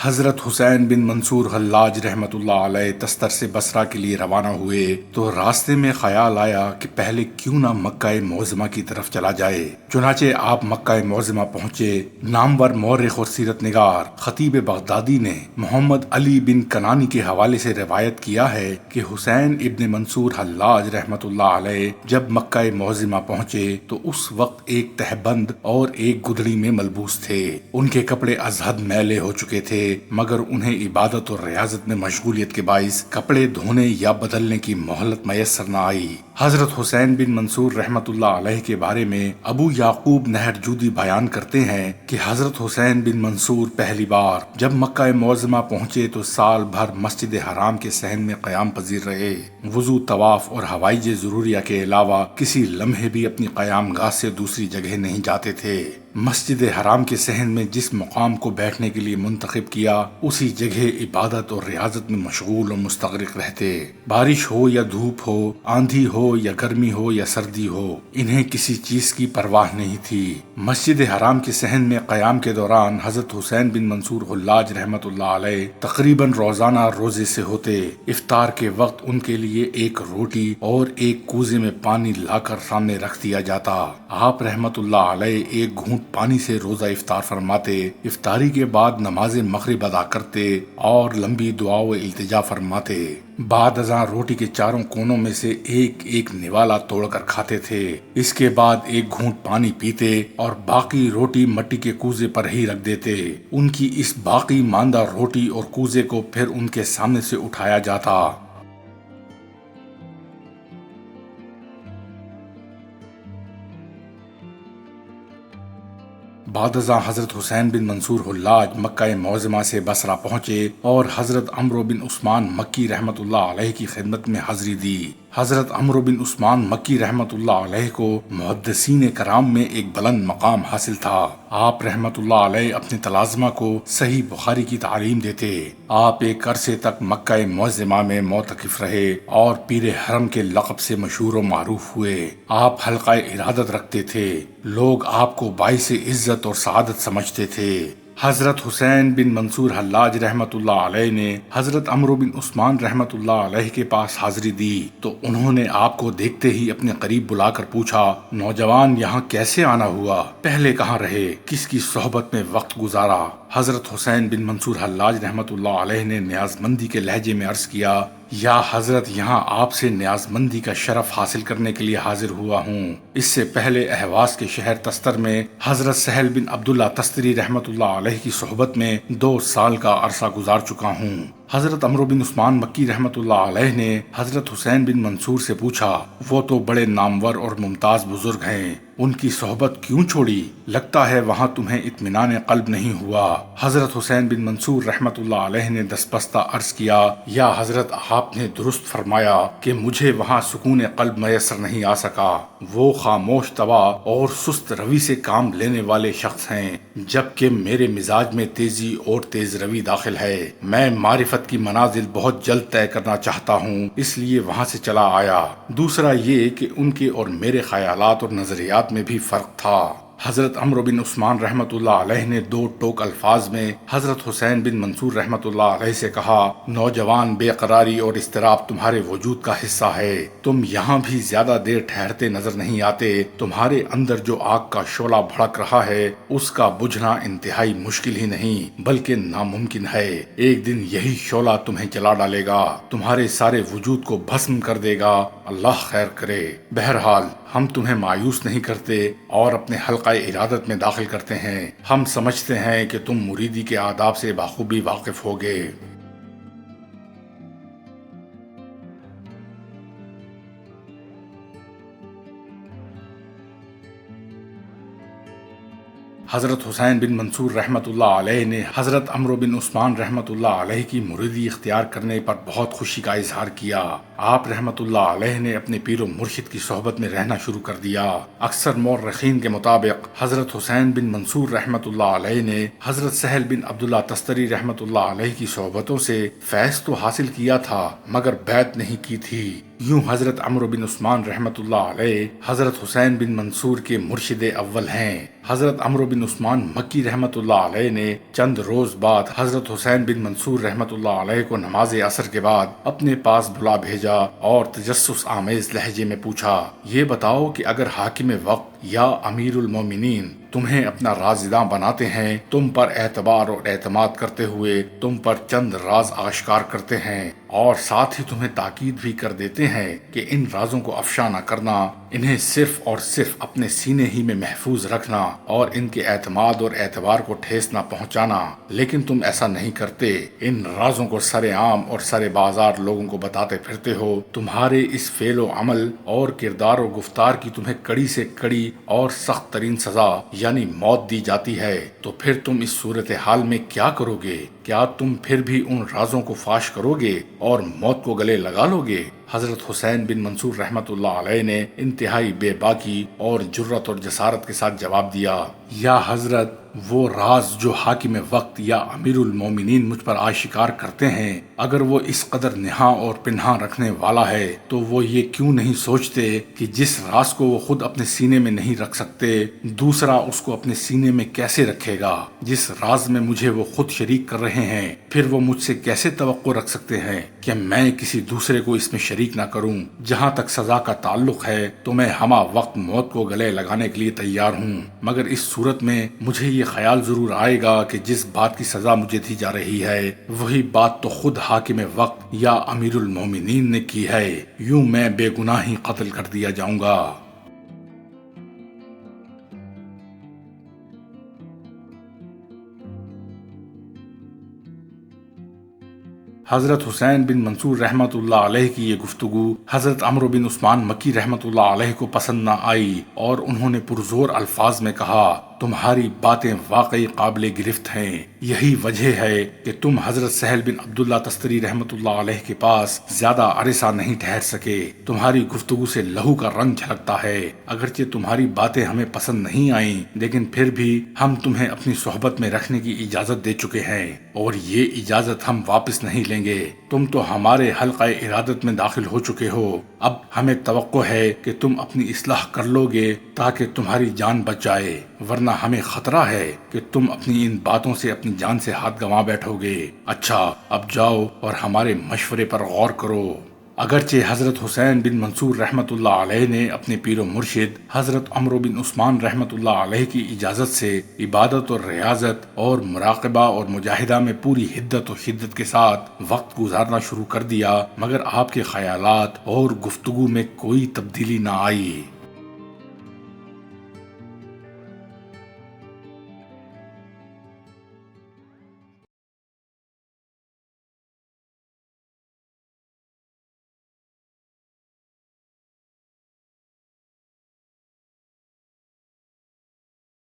حضرت حسین بن منصور حلاج رحمت اللہ علیہ تستر سے بصرہ کے لیے روانہ ہوئے تو راستے میں خیال آیا کہ پہلے کیوں نہ مکہ معظمہ کی طرف چلا جائے۔ چنانچہ آپ مکہ معظمہ پہنچے۔ نامور مورخ اور سیرت نگار خطیب بغدادی نے محمد علی بن کنانی کے حوالے سے روایت کیا ہے کہ حسین ابن منصور حلاج رحمت اللہ علیہ جب مکہ معظمہ پہنچے تو اس وقت ایک تہبند اور ایک گدڑی میں ملبوس تھے۔ ان کے کپڑے ازحد میلے ہو چکے تھے، مگر انہیں عبادت اور ریاضت میں مشغولیت کے باعث کپڑے دھونے یا بدلنے کی مہلت میسر نہ آئی۔ حضرت حسین بن منصور رحمت اللہ علیہ کے بارے میں ابو یعقوب نہرجودی بیان کرتے ہیں کہ حضرت حسین بن منصور پہلی بار جب مکہ معظمہ پہنچے تو سال بھر مسجد حرام کے صحن میں قیام پذیر رہے۔ وضو، طواف اور حوائج ضروریہ کے علاوہ کسی لمحے بھی اپنی قیام گاہ سے دوسری جگہ نہیں جاتے تھے۔ مسجد حرام کے صحن میں جس مقام کو بیٹھنے کے لیے منتخب کیا اسی جگہ عبادت اور ریاضت میں مشغول اور مستغرق رہتے۔ بارش ہو یا دھوپ ہو، آندھی ہو یا گرمی ہو یا سردی ہو، انہیں کسی چیز کی پرواہ نہیں تھی۔ مسجد حرام کے صحن میں قیام کے دوران حضرت حسین بن منصور حلاج رحمت اللہ علیہ تقریباً روزانہ روزے سے ہوتے۔ افطار کے وقت ان کے لیے ایک روٹی اور ایک کوزے میں پانی لا کر سامنے رکھ دیا جاتا۔ آپ رحمت اللہ علیہ ایک گھونٹ پانی سے روزہ افطار فرماتے، افطاری کے بعد نماز مغرب ادا کرتے اور لمبی دعا و التجا فرماتے۔ بعد ازاں روٹی کے چاروں کونوں میں سے ایک ایک نوالا توڑ کر کھاتے تھے۔ اس کے بعد ایک گھونٹ پانی پیتے اور باقی روٹی مٹی کے کوزے پر ہی رکھ دیتے۔ ان کی اس باقی ماندہ روٹی اور کوزے کو پھر ان کے سامنے سے اٹھایا جاتا۔ بعد ازاں حضرت حسین بن منصور حلاج مکہ معظمہ سے بصرہ پہنچے اور حضرت عمرو بن عثمان مکی رحمت اللہ علیہ کی خدمت میں حاضری دی۔ حضرت عمرو بن عثمان مکی رحمت اللہ علیہ کو محدثین کرام میں ایک بلند مقام حاصل تھا۔ آپ رحمت اللہ علیہ اپنے تلازمہ کو صحیح بخاری کی تعلیم دیتے۔ آپ ایک عرصے تک مکہ معظمہ میں معتکف رہے اور پیر حرم کے لقب سے مشہور و معروف ہوئے۔ آپ حلقہ ارادت رکھتے تھے، لوگ آپ کو باعث عزت اور سعادت سمجھتے تھے۔ حضرت حسین بن منصور حلاج رحمت اللہ علیہ نے حضرت عمرو بن عثمان رحمت اللہ علیہ کے پاس حاضری دی تو انہوں نے آپ کو دیکھتے ہی اپنے قریب بلا کر پوچھا، نوجوان یہاں کیسے آنا ہوا؟ پہلے کہاں رہے؟ کس کی صحبت میں وقت گزارا؟ حضرت حسین بن منصور حلاج رحمت اللہ علیہ نے نیاز مندی کے لہجے میں عرض کیا، یا حضرت یہاں آپ سے نیاز مندی کا شرف حاصل کرنے کے لیے حاضر ہوا ہوں۔ اس سے پہلے اہواز کے شہر تستر میں حضرت سہل بن عبداللہ تستری رحمت اللہ علیہ کی صحبت میں 2 سال کا عرصہ گزار چکا ہوں۔ حضرت عمرو بن عثمان مکی رحمت اللہ علیہ نے حضرت حسین بن منصور سے پوچھا، وہ تو بڑے نامور اور ممتاز بزرگ ہیں، ان کی صحبت کیوں چھوڑی؟ لگتا ہے وہاں تمہیں اطمینان قلب نہیں ہوا۔ حضرت حسین بن منصور رحمت اللہ علیہ نے دستبستہ عرض کیا، یا حضرت آپ نے درست فرمایا کہ مجھے وہاں سکون قلب میسر نہیں آ سکا۔ وہ خاموش طبع اور سست روی سے کام لینے والے شخص ہیں، جبکہ میرے مزاج میں تیزی اور تیز روی داخل ہے۔ میں معرفت کی منازل بہت جلد طے کرنا چاہتا ہوں، اس لیے وہاں سے چلا آیا۔ دوسرا یہ کہ ان کے اور میرے خیالات اور نظریات میں بھی فرق تھا۔ حضرت عمرو بن عثمان رحمت اللہ علیہ نے 2 ٹوک الفاظ میں حضرت حسین بن منصور رحمت اللہ علیہ سے کہا، نوجوان، بے قراری اور اضطراب تمہارے وجود کا حصہ ہے۔ تم یہاں بھی زیادہ دیر ٹھہرتے نظر نہیں آتے۔ تمہارے اندر جو آگ کا شعلہ بھڑک رہا ہے اس کا بجھنا انتہائی مشکل ہی نہیں بلکہ ناممکن ہے۔ ایک دن یہی شعلہ تمہیں جلا ڈالے گا، تمہارے سارے وجود کو بھسم کر دے گا۔ اللہ خیر کرے۔ بہرحال ہم تمہیں مایوس نہیں کرتے اور اپنے حلقہ ارادت میں داخل کرتے ہیں۔ ہم سمجھتے ہیں کہ تم مریدی کے آداب سے بخوبی واقف ہوگے۔ حضرت حسین بن منصور رحمت اللہ علیہ نے حضرت عمرو بن عثمان رحمت اللہ علیہ کی مریدی اختیار کرنے پر بہت خوشی کا اظہار کیا۔ آپ رحمت اللہ علیہ نے اپنے پیر و مرشد کی صحبت میں رہنا شروع کر دیا۔ اکثر مورخین کے مطابق حضرت حسین بن منصور رحمت اللہ علیہ نے حضرت سہل بن عبداللہ تستری رحمت اللہ علیہ کی صحبتوں سے فیض تو حاصل کیا تھا مگر بیعت نہیں کی تھی۔ یوں حضرت عمرو بن عثمان رحمت اللہ علیہ حضرت حسین بن منصور کے مرشد اول ہیں۔ حضرت عمرو بن عثمان مکی رحمت اللہ علیہ نے چند روز بعد حضرت حسین بن منصور رحمت اللہ علیہ کو نماز عصر کے بعد اپنے پاس بلا بھیجا اور تجسس آمیز لہجے میں پوچھا، یہ بتاؤ کہ اگر حاکم وقت یا امیر المومنین تمہیں اپنا رازداں بناتے ہیں، تم پر اعتبار اور اعتماد کرتے ہوئے تم پر چند راز آشکار کرتے ہیں اور ساتھ ہی تمہیں تاکید بھی کر دیتے ہیں کہ ان رازوں کو افشا نہ کرنا، انہیں صرف اور صرف اپنے سینے ہی میں محفوظ رکھنا اور ان کے اعتماد اور اعتبار کو ٹھیس نہ پہنچانا، لیکن تم ایسا نہیں کرتے، ان رازوں کو سر عام اور سر بازار لوگوں کو بتاتے پھرتے ہو، تمہارے اس فعل و عمل اور کردار و گفتار کی تمہیں کڑی سے کڑی اور سخت ترین سزا یعنی موت دی جاتی ہے، تو پھر تم اس صورتحال میں کیا کرو گے؟ کیا تم پھر بھی ان رازوں کو فاش کرو گے اور موت کو گلے لگا لو گے؟ حضرت حسین بن منصور رحمت اللہ علیہ نے انتہائی بے باکی اور جرت اور جسارت کے ساتھ جواب دیا، یا حضرت، وہ راز جو حاکم وقت یا امیر المومنین مجھ پر آشکار کرتے ہیں، اگر وہ اس قدر نہاں اور پنہاں رکھنے والا ہے تو وہ یہ کیوں نہیں سوچتے کہ جس راز کو وہ خود اپنے سینے میں نہیں رکھ سکتے، دوسرا اس کو اپنے سینے میں کیسے رکھے گا؟ جس راز میں مجھے وہ خود شریک کر رہے ہیں، پھر وہ مجھ سے کیسے توقع رکھ سکتے ہیں کہ میں کسی دوسرے کو اس میں شریک نہ کروں؟ جہاں تک سزا کا تعلق ہے تو میں ہمہ وقت موت کو گلے لگانے کے لیے تیار ہوں، مگر اس صورت میں مجھے یہ خیال ضرور آئے گا کہ جس بات کی سزا مجھے دی جا رہی ہے وہی بات تو خود حاکم وقت یا امیر المومنین نے کی ہے، یوں میں بے گناہی قتل کر دیا جاؤں گا۔ حضرت حسین بن منصور رحمت اللہ علیہ کی یہ گفتگو حضرت عمرو بن عثمان مکی رحمت اللہ علیہ کو پسند نہ آئی اور انہوں نے پرزور الفاظ میں کہا، تمہاری باتیں واقعی قابل گرفت ہیں، یہی وجہ ہے کہ تم حضرت سہل بن عبداللہ تستری رحمت اللہ علیہ کے پاس زیادہ عرصہ نہیں ٹھہر سکے، تمہاری گفتگو سے لہو کا رنگ جھلکتا ہے، اگرچہ تمہاری باتیں ہمیں پسند نہیں آئیں لیکن پھر بھی ہم تمہیں اپنی صحبت میں رکھنے کی اجازت دے چکے ہیں اور یہ اجازت ہم واپس نہیں لیں گے، تم تو ہمارے حلقہ ارادت میں داخل ہو چکے ہو، اب ہمیں توقع ہے کہ تم اپنی اصلاح کر لو گے تاکہ تمہاری جان بچ جائے، ورنہ ہمیں خطرہ ہے کہ تم اپنی ان باتوں سے اپنی جان سے ہاتھ گنوا بیٹھو گے۔ اچھا، اب جاؤ اور ہمارے مشورے پر غور کرو۔ اگرچہ حضرت حسین بن منصور رحمت اللہ علیہ نے اپنے پیر و مرشد حضرت عمرو بن عثمان رحمت اللہ علیہ کی اجازت سے عبادت اور ریاضت اور مراقبہ اور مجاہدہ میں پوری حدت و شدت کے ساتھ وقت گزارنا شروع کر دیا، مگر آپ کے خیالات اور گفتگو میں کوئی تبدیلی نہ آئی۔